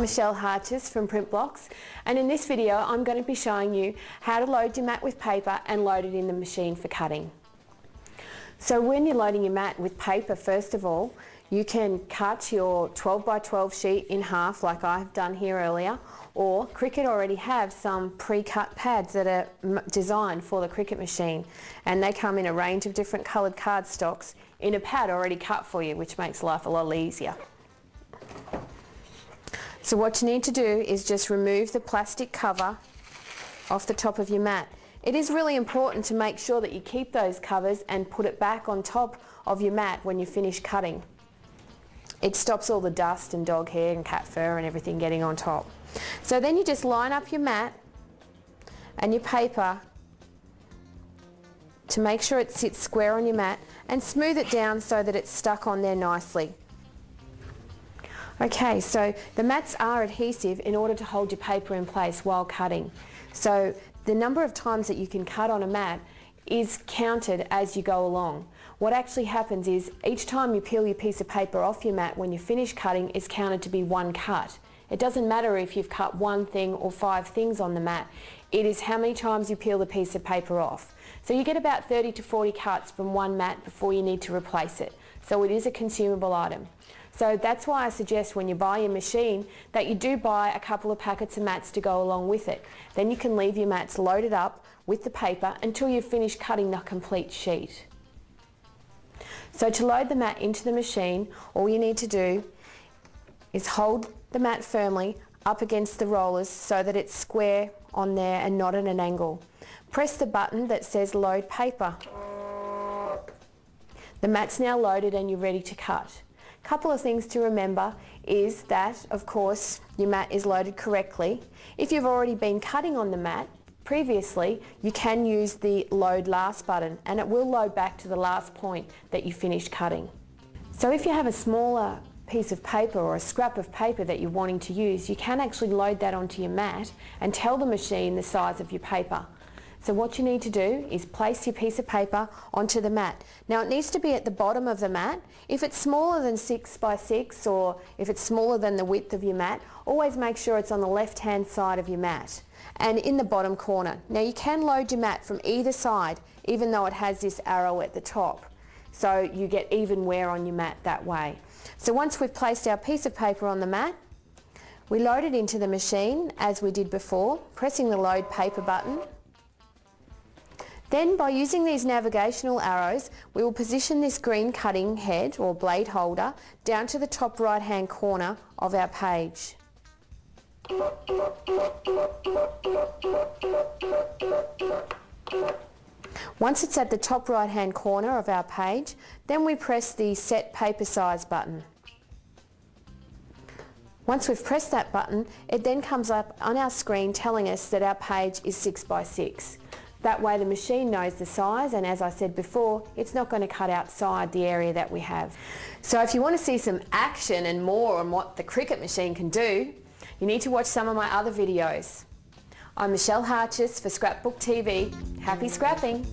Michelle Harches from Print Blocks, and in this video I'm going to be showing you how to load your mat with paper and load it in the machine for cutting. So when you're loading your mat with paper, first of all, you can cut your 12 by 12 sheet in half like I've done here earlier, or Cricut already have some pre-cut pads that are designed for the Cricut machine, and they come in a range of different coloured cardstocks in a pad already cut for you, which makes life a lot easier. So what you need to do is just remove the plastic cover off the top of your mat. It is really important to make sure that you keep those covers and put it back on top of your mat when you finish cutting. It stops all the dust and dog hair and cat fur and everything getting on top. So then you just line up your mat and your paper to make sure it sits square on your mat and smooth it down so that it's stuck on there nicely. Okay, so the mats are adhesive in order to hold your paper in place while cutting. So the number of times that you can cut on a mat is counted as you go along. What actually happens is each time you peel your piece of paper off your mat when you finish cutting is counted to be one cut. It doesn't matter if you've cut one thing or 5 things on the mat, it is how many times you peel the piece of paper off. So you get about 30 to 40 cuts from one mat before you need to replace it. So it is a consumable item. So that's why I suggest when you buy your machine that you do buy a couple of packets of mats to go along with it. Then you can leave your mats loaded up with the paper until you've finished cutting the complete sheet. So to load the mat into the machine, all you need to do is hold the mat firmly up against the rollers so that it's square on there and not at an angle. Press the button that says load paper. The mat's now loaded and you're ready to cut. Couple of things to remember is that, of course, your mat is loaded correctly. If you've already been cutting on the mat previously, you can use the load last button and it will load back to the last point that you finished cutting. So if you have a smaller piece of paper or a scrap of paper that you're wanting to use, you can actually load that onto your mat and tell the machine the size of your paper. So what you need to do is place your piece of paper onto the mat. Now it needs to be at the bottom of the mat. If it's smaller than 6 by 6 or if it's smaller than the width of your mat, always make sure it's on the left hand side of your mat and in the bottom corner. Now you can load your mat from either side even though it has this arrow at the top. So you get even wear on your mat that way. So once we've placed our piece of paper on the mat, we load it into the machine as we did before, pressing the load paper button. Then by using these navigational arrows, we will position this green cutting head or blade holder down to the top right hand corner of our page. Once it's at the top right hand corner of our page, then we press the set paper size button. Once we've pressed that button, it then comes up on our screen telling us that our page is 6 by 6. That way the machine knows the size, and as I said before, it's not going to cut outside the area that we have. So if you want to see some action and more on what the Cricut machine can do, you need to watch some of my other videos. I'm Michelle Harches for Scrapbook TV. Happy scrapping!